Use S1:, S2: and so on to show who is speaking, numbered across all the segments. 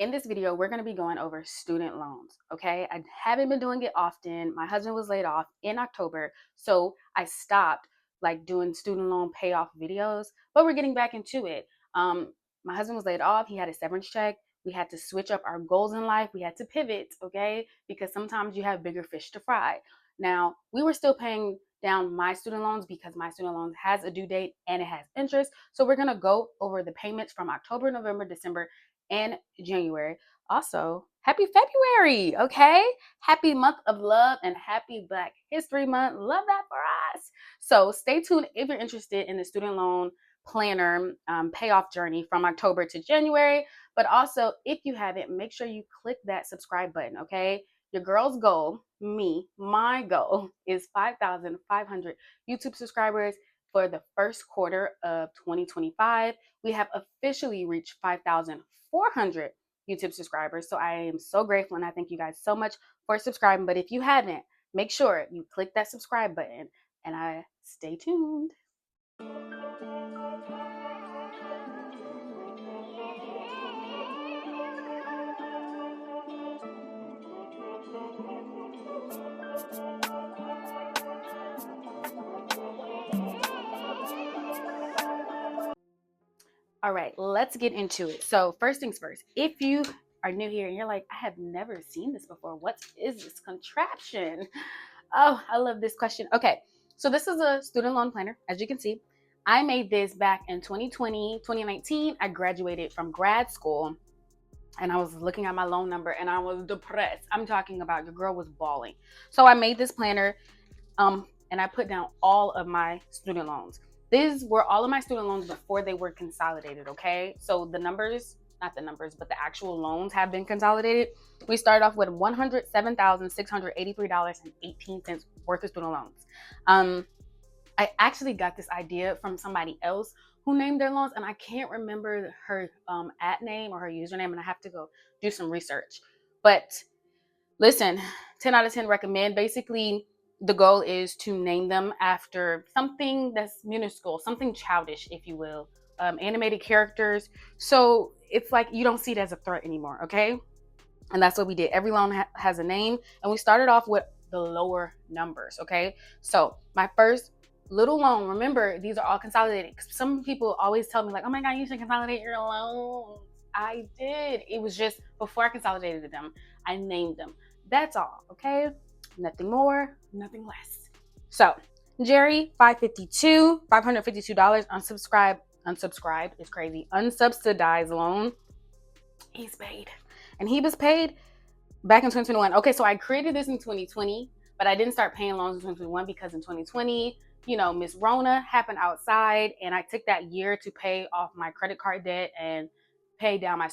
S1: In this video, we're going to be going over student loans. Okay. I haven't been doing it often. My husband was laid off in October. So I stopped like doing student loan payoff videos, but we're getting back into it. My husband was laid off. He had a severance check. We had to switch up our goals in life. We had to pivot. Okay. Because sometimes you have bigger fish to fry. Now, we were still paying down my student loans because my student loans has a due date and it has interest. So we're going to go over the payments from October, November, December, and January. Also, happy February, okay? Happy month of love and happy Black History Month. Love that for us. So stay tuned if you're interested in the student loan planner payoff journey from October to January. But also, if you haven't, make sure you click that subscribe button, okay? Your girl's goal, my goal is 5,500 YouTube subscribers for the first quarter of 2025. We have officially reached 5,400 YouTube subscribers. So I am so grateful and I thank you guys so much for subscribing. But if you haven't, make sure you click that subscribe button and I stay tuned. All right, let's get into it. So first things first, if you are new here and you're like, I have never seen this before, what is this contraption? Oh, I love this question. Okay, so this is a student loan planner. As you can see, I made this back in 2020, 2019. I graduated from grad school and I was looking at my loan number and I was depressed. I'm talking about your girl was bawling. So I made this planner and I put down all of my student loans. These were all of my student loans before they were consolidated, okay? So the numbers, not the numbers, but the actual loans have been consolidated. We started off with $107,683.18 worth of student loans. I actually got this idea from somebody else who named their loans, and I can't remember her at name or her username, and I have to go do some research. But listen, 10 out of 10 recommend. Basically, the goal is to name them after something that's minuscule, something childish, if you will, animated characters. So it's like you don't see it as a threat anymore, okay? And that's what we did. Every loan has a name, and we started off with the lower numbers, okay? So my first little loan, remember, these are all consolidated. Some people always tell me, like, oh my God, you should consolidate your loans. I did. It was just before I consolidated them, I named them. That's all, okay? Nothing more, nothing less. So, Jerry, $552 unsubscribed is crazy. Unsubsidized loan. He's paid. And he was paid back in 2021. Okay, so I created this in 2020, but I didn't start paying loans in 2021 because in 2020, Miss Rona happened outside, and I took that year to pay off my credit card debt and pay down my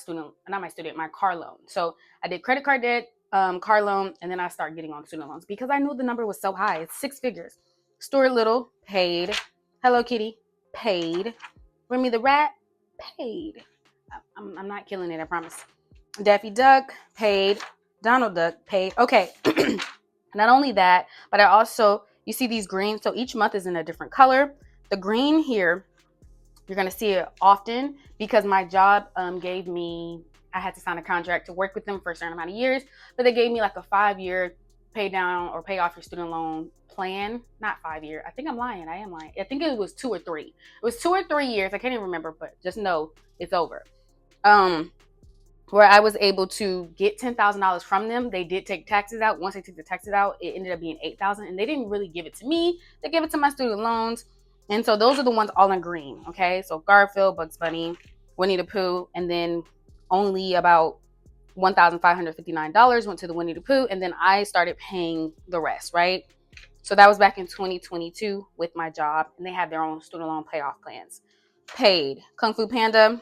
S1: car loan. So I did credit card debt, car loan, and then I started getting on student loans because I knew the number was so high. It's six figures. Stuart Little, paid. Hello Kitty, paid. Remy the Rat, paid. I'm not killing it, I promise. Daffy Duck, paid. Donald Duck, paid. Okay. Not only that, but I also, you see these greens. So each month is in a different color. The green here, you're going to see it often because my job gave me, I had to sign a contract to work with them for a certain amount of years, but they gave me like a 5-year pay down or pay off your student loan plan. Not 5-year. I think I'm lying. I am lying. I think it was 2 or 3. It was 2 or 3 years. I can't even remember, but just know it's over. Where I was able to get $10,000 from them. They did take taxes out. Once they took the taxes out, it ended up being $8,000, and they didn't really give it to me. They gave it to my student loans, and so those are the ones all in green. Okay, so Garfield, Bugs Bunny, Winnie the Pooh, and then only about $1,559 went to the Winnie the Pooh, and then I started paying the rest. Right, so that was back in 2022 with my job, and they have their own student loan payoff plans. Paid. Kung Fu Panda,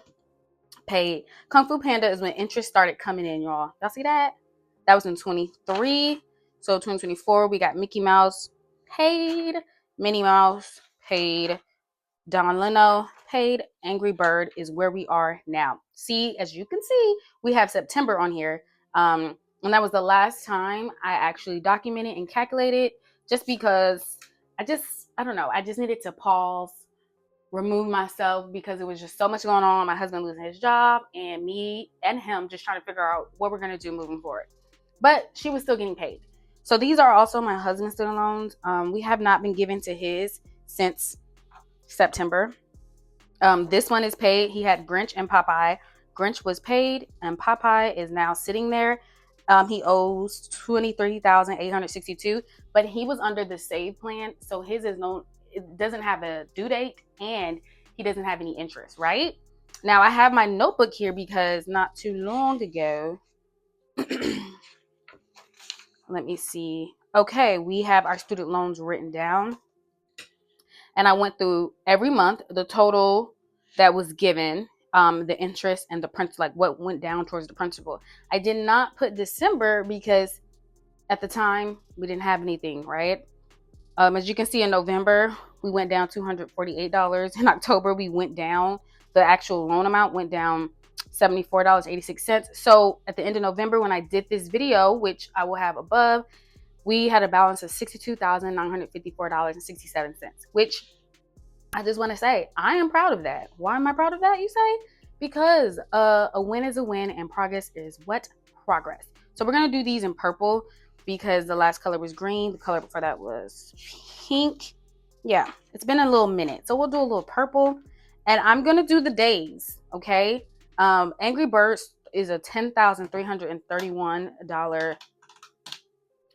S1: paid. Kung Fu Panda is when interest started coming in, y'all. Y'all see that? That was in 23. So 2024, we got Mickey Mouse, paid. Minnie Mouse, paid. Don Leno, paid. Angry Bird is where we are now. See, as you can see, we have September on here. And that was the last time I actually documented and calculated, just because I don't know. I just needed to pause, remove myself because it was just so much going on. My husband losing his job and me and him just trying to figure out what we're going to do moving forward. But she was still getting paid. So these are also my husband's student loans. We have not been given to his since September. This one is paid. He had Grinch and Popeye. Grinch was paid and Popeye is now sitting there. He owes $23,862, but he was under the save plan. So his is no, it doesn't have a due date and he doesn't have any interest, right? Now I have my notebook here because not too long ago, let me see. Okay, we have our student loans written down. And I went through every month, the total that was given, the interest and the principal, like what went down towards the principal. I did not put December because at the time we didn't have anything, right? As you can see, in November, we went down $248. In October, we went down, the actual loan amount went down $74.86. So at the end of November, when I did this video, which I will have above, we had a balance of $62,954.67, which I just want to say, I am proud of that. Why am I proud of that, you say? Because a win is a win and progress is what? Progress. So we're going to do these in purple because the last color was green. The color before that was pink. Yeah, it's been a little minute. So we'll do a little purple. And I'm going to do the days, okay? Angry Birds is a $10,331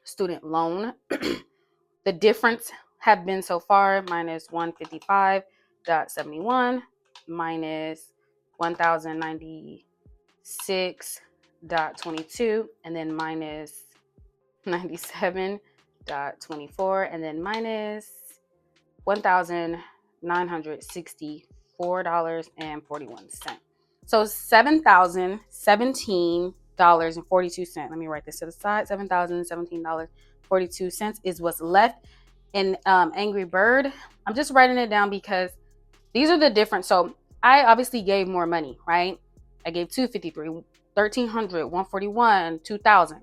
S1: student loan. The difference have been so far minus 155.71 minus 1096.22 and then minus 97.24 and then minus $1,964.41. So $7,017.42. Let me write this to the side. $7,017.42 is what's left in Angry Bird. I'm just writing it down because these are the different. So I obviously gave more money, right? I gave $253, $1,300, $141, $2,000.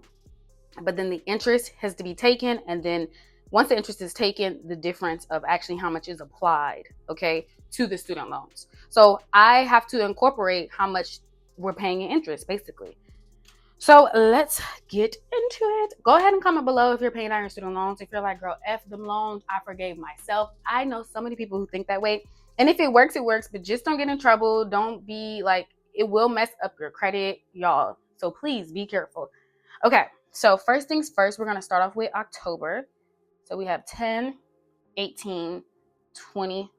S1: But then the interest has to be taken, and then once the interest is taken, the difference of actually how much is applied, okay, to the student loans. So I have to incorporate how much we're paying in interest, basically. So let's get into it. Go ahead and comment below if you're paying down your student loans. If you're like, girl, F them loans, I forgave myself. I know so many people who think that way. And if it works, but just don't get in trouble. Don't be like, it will mess up your credit, y'all. So please be careful. Okay, so first things first, we're going to start off with October. So we have 10, 18, 20,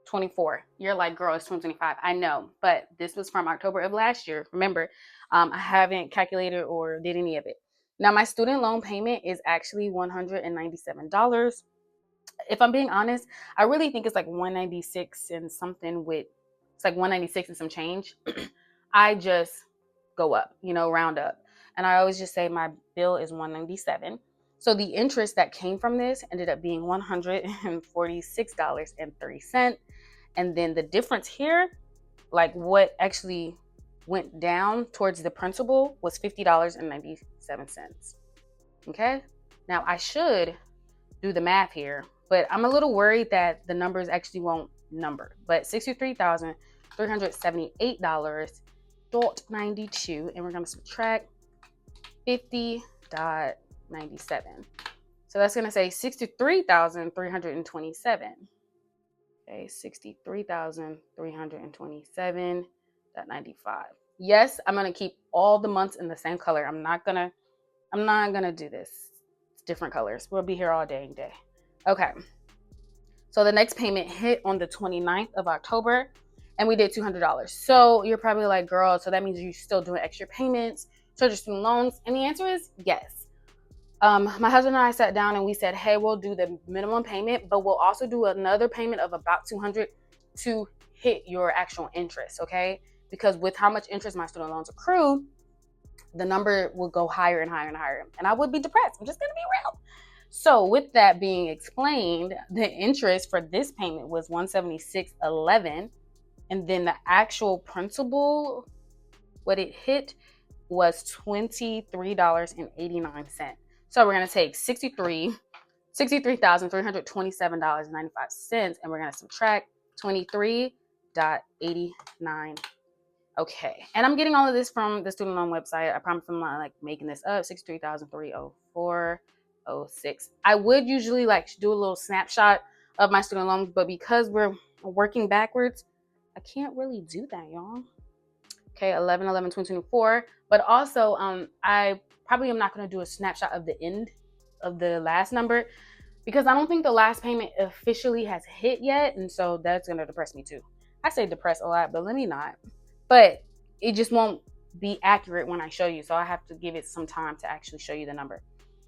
S1: 24. You're like, girl, it's 2025. I know, but this was from October of last year. Remember, I haven't calculated or did any of it. Now, my student loan payment is actually $197. If I'm being honest, I really think it's like 196 and something with, it's like 196 and some change. I just go up, round up. And I always just say my bill is 197. So the interest that came from this ended up being $146.03. And then the difference here, like what actually went down towards the principal, was $50.97. Okay? Now I should do the math here, but I'm a little worried that the numbers actually won't number. But $63,378.92, and we're going to subtract 50.97. So that's going to say 63,327. Okay, 63,327.95. Yes, I'm going to keep all the months in the same color. I'm not going to do this. It's different colors. We'll be here all day and day. Okay. So the next payment hit on the 29th of October and we did $200. So you're probably like, girl, so that means you're still doing extra payments, so just student loans. And the answer is yes. My husband and I sat down and we said, hey, we'll do the minimum payment, but we'll also do another payment of about $200 to hit your actual interest, okay? Because with how much interest my student loans accrue, the number will go higher and higher and higher. And I would be depressed. I'm just going to be real. So with that being explained, the interest for this payment was $176.11. And then the actual principal, what it hit was $23.89. So we're going to take $63,327.95, and we're going to subtract $63.89. Okay, and I'm getting all of this from the student loan website. I promise I'm not like making this up. 63,304.06. I would usually like do a little snapshot of my student loans, but because we're working backwards, I can't really do that, y'all. Okay, 11/11/2024. But also, I probably am not going to do a snapshot of the end of the last number because I don't think the last payment officially has hit yet, and so that's going to depress me too. I say depress a lot, but let me not. But it just won't be accurate when I show you, so I have to give it some time to actually show you the number.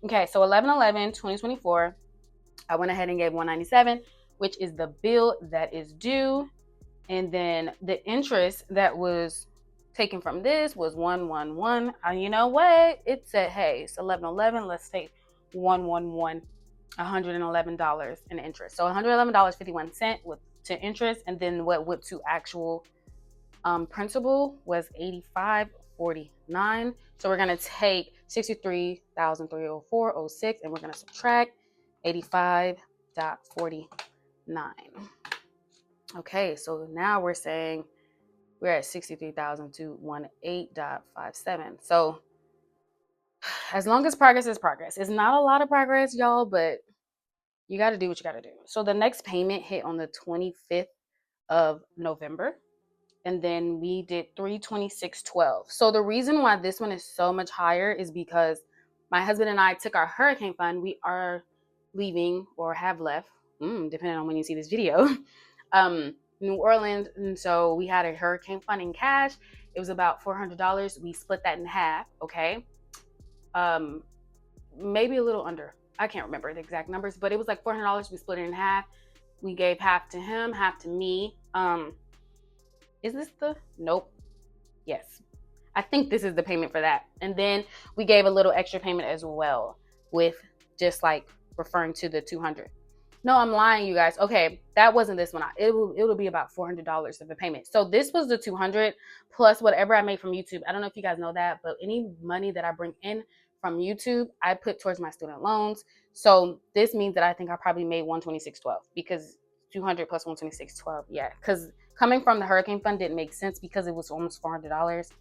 S1: Okay, so 11/11/2024, I went ahead and gave 197, which is the bill that is due, and then the interest that was taken from this was 111. You know what? It said, hey, it's 11/11. Let's take 111, $111 in interest. So $111.51 with to interest, and then what went to actual principal was $85.49. So we're gonna take $63,304.06, and we're gonna subtract $85.49. Okay, so now we're saying we're at $63,218.57. So as long as progress is progress, it's not a lot of progress, y'all, but you got to do what you got to do. So the next payment hit on the 25th of November, and then we did $326.12. So the reason why this one is so much higher is because my husband and I took our hurricane fund. We are leaving or have left, depending on when you see this video, New Orleans, and so we had a hurricane fund in cash. It was about $400. We split that in half. Okay, maybe a little under. I can't remember the exact numbers, but it was like $400. We split it in half. We gave half to him, half to me. Is this the nope? Yes, I think this is the payment for that. And then we gave a little extra payment as well, with just like referring to the 200. No, I'm lying, you guys. Okay, that wasn't this one. It'll be about $400 of a payment. So this was the 200 plus whatever I made from YouTube. I don't know if you guys know that, but any money that I bring in from YouTube, I put towards my student loans. So this means that I think I probably made 126.12 because 200 plus 126.12. Yeah, because coming from the hurricane fund didn't make sense because it was almost $400.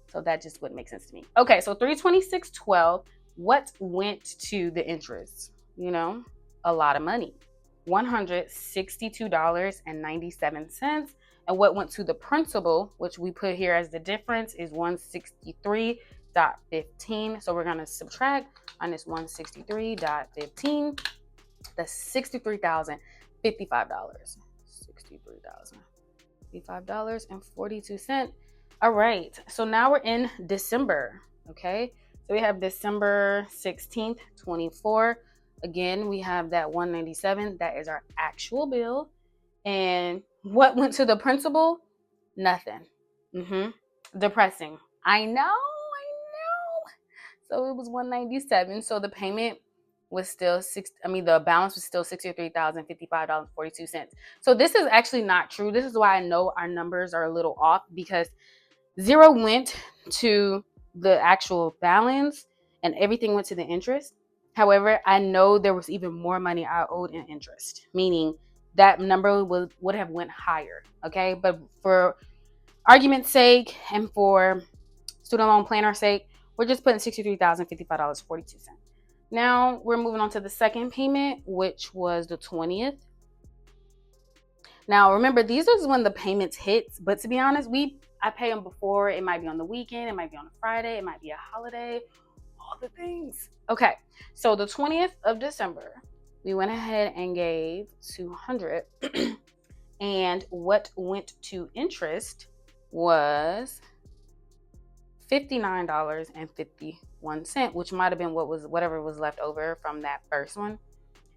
S1: So that just wouldn't make sense to me. Okay, so 326.12. What went to the interest? You know, a lot of money, $162.97. And what went to the principal, which we put here as the difference, is $163.15. So we're going to subtract minus $163.15. That's $63,055. $63,055.42. All right, so now we're in December. Okay, so we have December 16th, 24. Again, we have that 197. That is our actual bill. And what went to the principal? Nothing. Depressing. I know. So it was 197. So the payment was still the balance was still $63,055.42. So this is actually not true. This is why I know our numbers are a little off, because zero went to the actual balance and everything went to the interest. However, I know there was even more money I owed in interest, meaning that number would have went higher. Okay, but for argument's sake and for student loan planner's sake, we're just putting $63,055.42. Now we're moving on to the second payment, which was the 20th. Now remember, these are when the payments hit, but to be honest, I pay them before. It might be on the weekend, it might be on a Friday, it might be a holiday, all the things. Okay, so the 20th of December, we went ahead and gave 200, and what went to interest was $59.51, which might have been whatever was left over from that first one.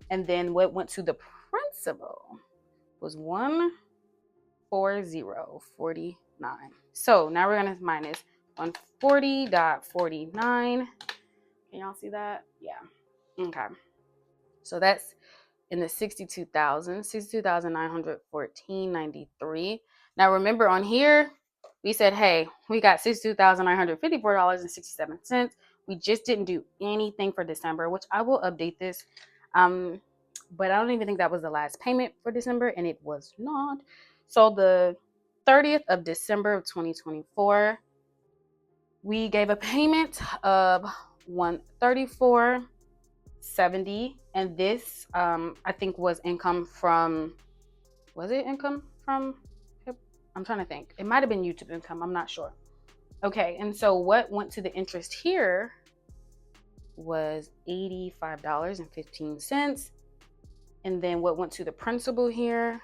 S1: And then what went to the principal was $140.49. So now we're gonna minus 140.49. Can y'all see that? Yeah. Okay. So that's in the 62,914.93. Now remember, on here we said, hey, we got $62,954.67. We just didn't do anything for December, which I will update this. but I don't even think that was the last payment for December, and it was not. So the 30th of December of 2024, we gave a payment of $134.70, and this I think was income from, was it income from, I'm trying to think, it might have been YouTube income, I'm not sure. Okay, and so what went to the interest here was $85.15, and then what went to the principal here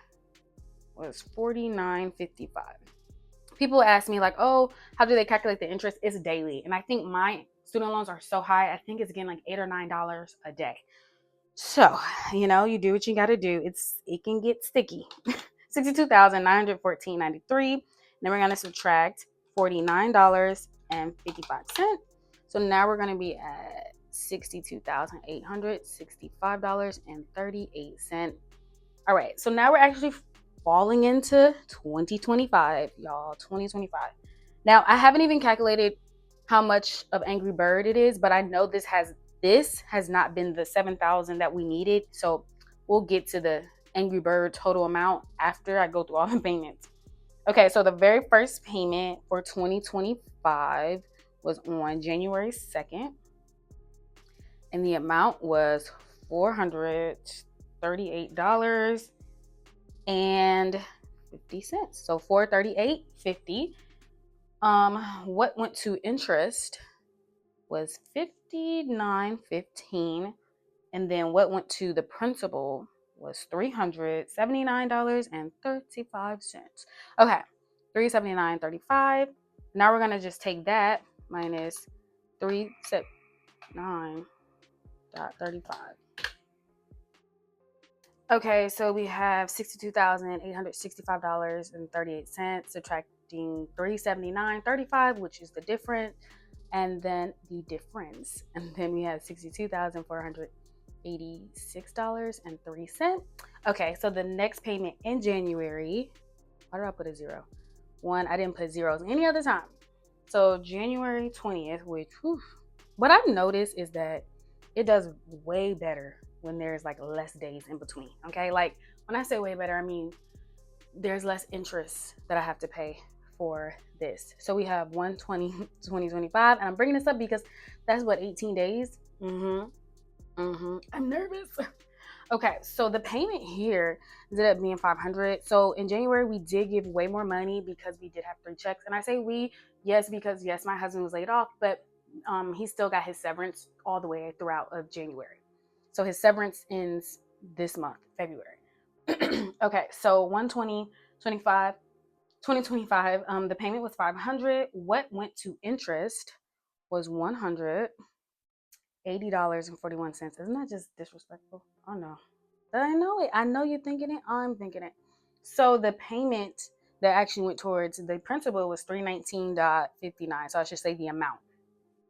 S1: was $49.55. People ask me like, oh, how do they calculate the interest? It's daily, and I think my student loans are so high, I think it's getting like $8 or $9 a day. So, you do what you got to do. It can get sticky. $62,914.93. Then we're going to subtract $49.55. So now we're going to be at $62,865.38. All right. So now we're actually falling into 2025, y'all. 2025. Now, I haven't even calculated how much of Angry Bird it is, but I know this has not been the 7,000 that we needed. So we'll get to the Angry Bird total amount after I go through all the payments. Okay, so the very first payment for 2025 was on January 2nd, and the amount was $438.50. So $438.50. What went to interest was $59.15, and then what went to the principal was $379.35. Okay, $379.35. Now we're gonna just take that minus $379.35. Okay, so we have $62,865.38, subtracting $379.35, which is the difference. And then the difference. And then we have $62,486.03. Okay, so the next payment in January, why did I put a zero? One, I didn't put zeros any other time. So January 20th, which, what I've noticed is that it does way better when there's like less days in between. Okay, like when I say way better, I mean there's less interest that I have to pay for this. So we have 1/20/2025, and I'm bringing this up because that's what, 18 days. I'm nervous. Okay, so the payment here ended up being $500. So in January we did give way more money because we did have 3 checks, and I say we, yes, because yes, my husband was laid off, but he still got his severance all the way throughout of January. So his severance ends this month, February. Okay, so 1/20/25, the payment was $500. What went to interest was $180.41. Isn't that just disrespectful? Oh no. I know it. I know you're thinking it. I'm thinking it. So the payment that actually went towards the principal was $319.59. So I should say the amount.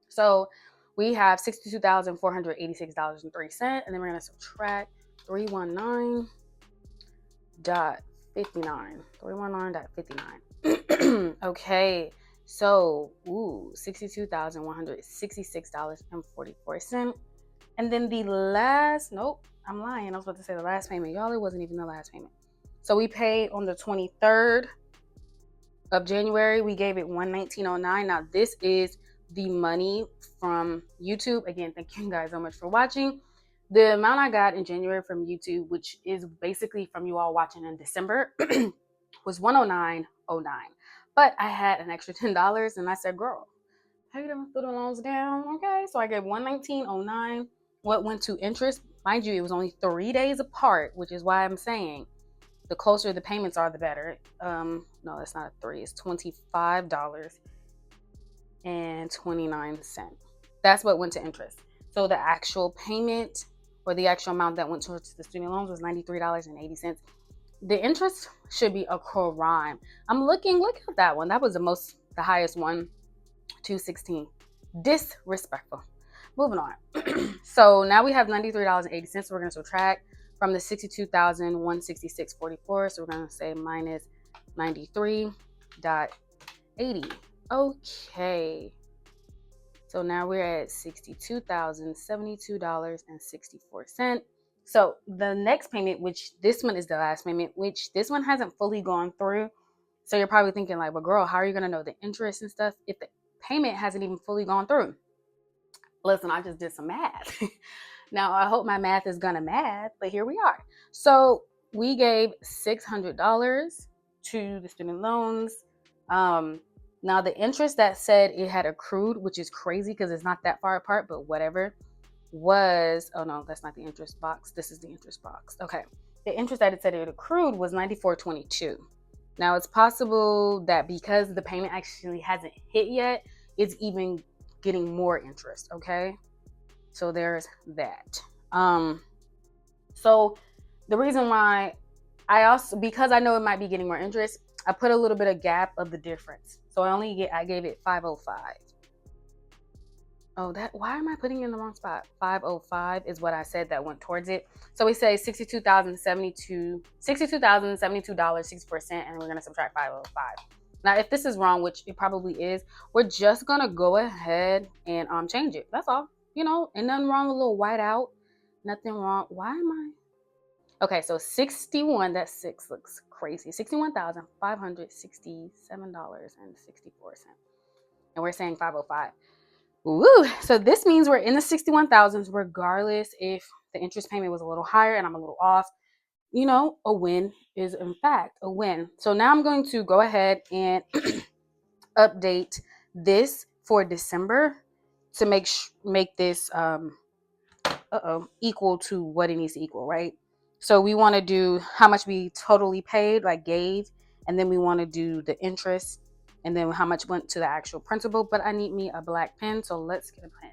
S1: So we have $62,486.03, and then we're gonna subtract $319.59. $319.59. Okay, so $62,166.44. And then the last, nope, I'm lying. I was about to say the last payment. Y'all, it wasn't even the last payment. So we paid on the 23rd of January. We gave it $119.09. Now this is the money from YouTube. Again, thank you guys so much for watching. The amount I got in January from YouTube, which is basically from you all watching in December, was $109.09. But I had an extra $10, and I said, girl, pay them student loans down. Okay, so I gave $119.09. What went to interest, mind you, it was only 3 days apart, which is why I'm saying the closer the payments are, the better. No, that's not a 3. It's $25.29. That's what went to interest. So the actual payment, or the actual amount that went towards the student loans, was $93.80. The interest should be a crime. Look at that one. That was the highest one, $216. Disrespectful. Moving on. So now we have $93.80. So we're going to subtract from the $62,166.44. So we're going to say minus $93.80. Okay. So now we're at $62,072.64. So the next payment, which this one is the last payment, which this one hasn't fully gone through. So you're probably thinking like, well, girl, how are you going to know the interest and stuff if the payment hasn't even fully gone through? Listen, I just did some math. Now, I hope my math is gonna math, but here we are. So we gave $600 to the student loans. Now the interest that said it had accrued, which is crazy because it's not that far apart, but whatever, was, oh no, that's not the interest box. This is the interest box. Okay. The interest that it said it accrued was 94.22. Now it's possible that because the payment actually hasn't hit yet, it's even getting more interest. Okay. So there's that. So the reason why I also, because I know it might be getting more interest, I put a little bit of gap of the difference. So I gave it 505. Oh, why am I putting it in the wrong spot? 505 is what I said that went towards it. So we say $62,072.64, and we're going to subtract 505. Now, if this is wrong, which it probably is, we're just going to go ahead and change it. That's all. You know, and nothing wrong with a little white out. Nothing wrong. Why am I? Okay, so 61, that 6 looks crazy. $61,567.64. And we're saying 505. Woo! So this means we're in the 61,000s regardless if the interest payment was a little higher and I'm a little off. You know, a win is in fact a win. So now I'm going to go ahead and update this for December to make this equal to what it needs to equal, right? So we want to do how much we totally paid, like gave, and then we want to do the interest, and then how much went to the actual principal. But I need me a black pen, so let's get a pen.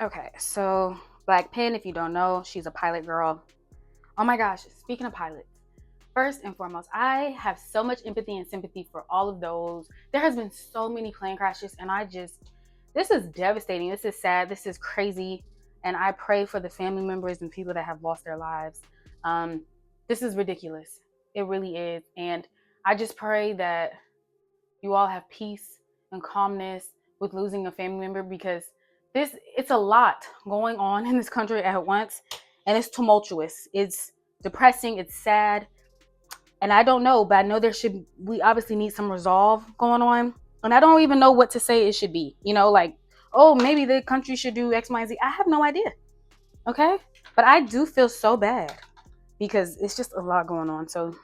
S1: Okay, so black pen, if you don't know, she's a pilot girl. Oh my gosh, speaking of pilots, first and foremost, I have so much empathy and sympathy for all of those. There has been so many plane crashes, and this is devastating. This is sad. This is crazy. And I pray for the family members and people that have lost their lives. This is ridiculous. It really is. And I just pray that you all have peace and calmness with losing a family member, because it's a lot going on in this country at once, and it's tumultuous. It's depressing. It's sad. And I don't know, but I know we obviously need some resolve going on. And I don't even know what to say it should be. You know, like, oh, maybe the country should do X, Y, Z. I have no idea. Okay? But I do feel so bad because it's just a lot going on. So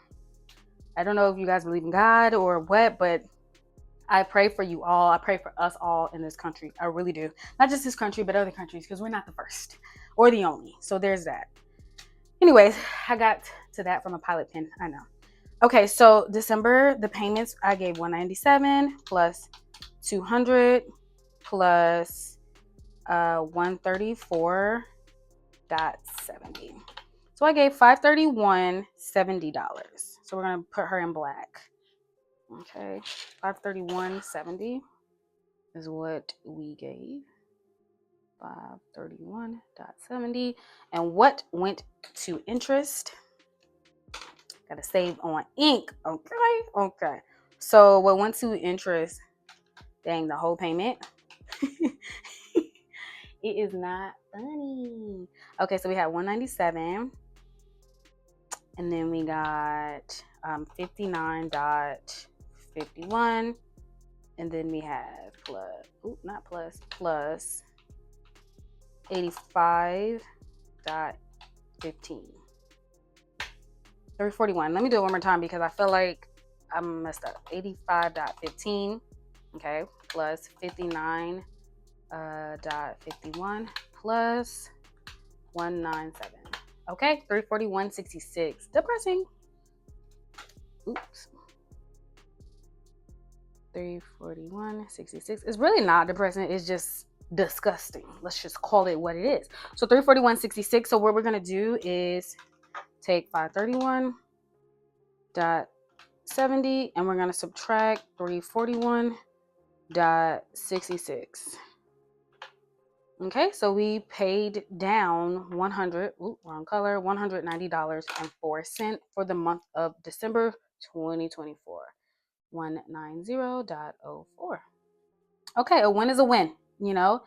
S1: I don't know if you guys believe in God or what, but I pray for you all. I pray for us all in this country. I really do. Not just this country, but other countries, because we're not the first or the only. So there's that. Anyways, I got to that from a pilot pen. I know. Okay, so December, the payments, I gave 197 plus 200 plus 134.70. So I gave $531.70. So we're gonna put her in black. Okay, $531.70 is what we gave. 531.70. And what went to interest? Gotta save on ink. Okay. So what went to interest? Dang, the whole payment. It is not funny. Okay, so we had 197, and then we got 59.51, and then we had plus 85.15. 341. Let me do it one more time because I feel like I messed up. 85.15. Okay, plus 59.51 plus 197. Okay, 341.66. Depressing. Oops. 341.66. It's really not depressing. It's just disgusting. Let's just call it what it is. So 341.66. So what we're gonna do is take 531.70 and we're gonna subtract 341.66. Okay, so we paid down $190.04 for the month of December 2024. 190.04. Okay, a win is a win, you know.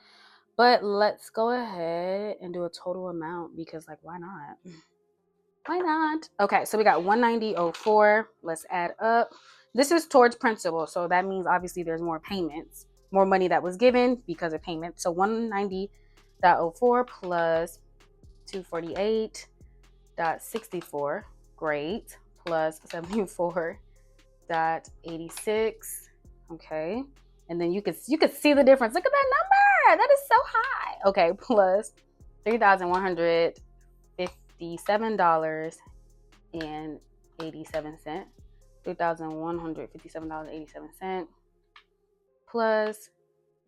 S1: But let's go ahead and do a total amount because, like, why not? Why not? Okay, so we got 190.04. Let's add up. This is towards principal, so that means obviously there's more payments, more money that was given because of payment. So 190.04 plus 248.64, great, plus 74.86. Okay, and then you could see the difference. Look at that number. That is so high. Okay, plus $3,157.87. $3,157.87 plus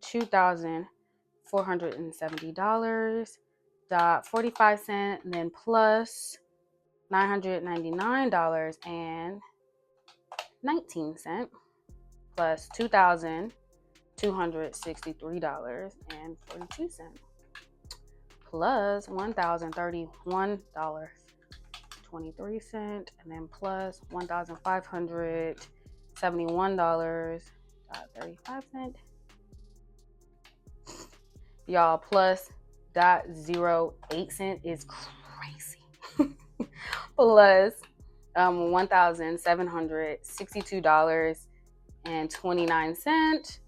S1: $2,470.45, and then plus $999.19 plus $2,263.42 plus $1,031.23, and then plus $1,571.35. Y'all, plus $0.08 is crazy. Plus $1,762.29.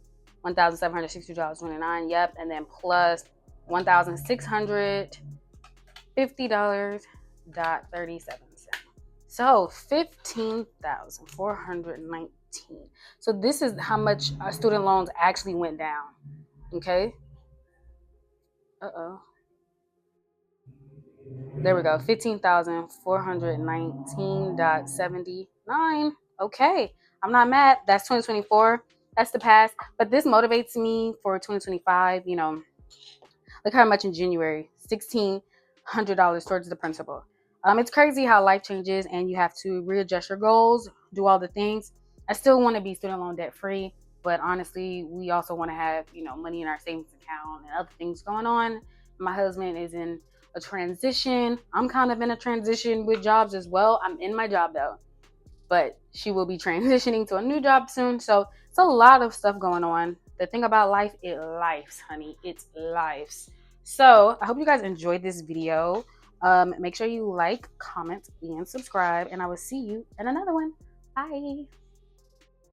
S1: $1,762.29, yep, and then plus $1,650.37. So $15,419. So this is how much our student loans actually went down. Okay. There we go. 15,419.79. Okay. I'm not mad. That's 2024. That's the past. But this motivates me for 2025. You know, look how much in January. $1,600 towards the principal. It's crazy how life changes and you have to readjust your goals, do all the things. I still want to be student loan debt free, but honestly, we also want to have, you know, money in our savings account and other things going on. My husband is in a transition. I'm kind of in a transition with jobs as well. I'm in my job though, but she will be transitioning to a new job soon. So it's a lot of stuff going on. The thing about life, it lifes, honey. It's lives. So I hope you guys enjoyed this video. Make sure you like, comment, and subscribe, and I will see you in another one. Bye.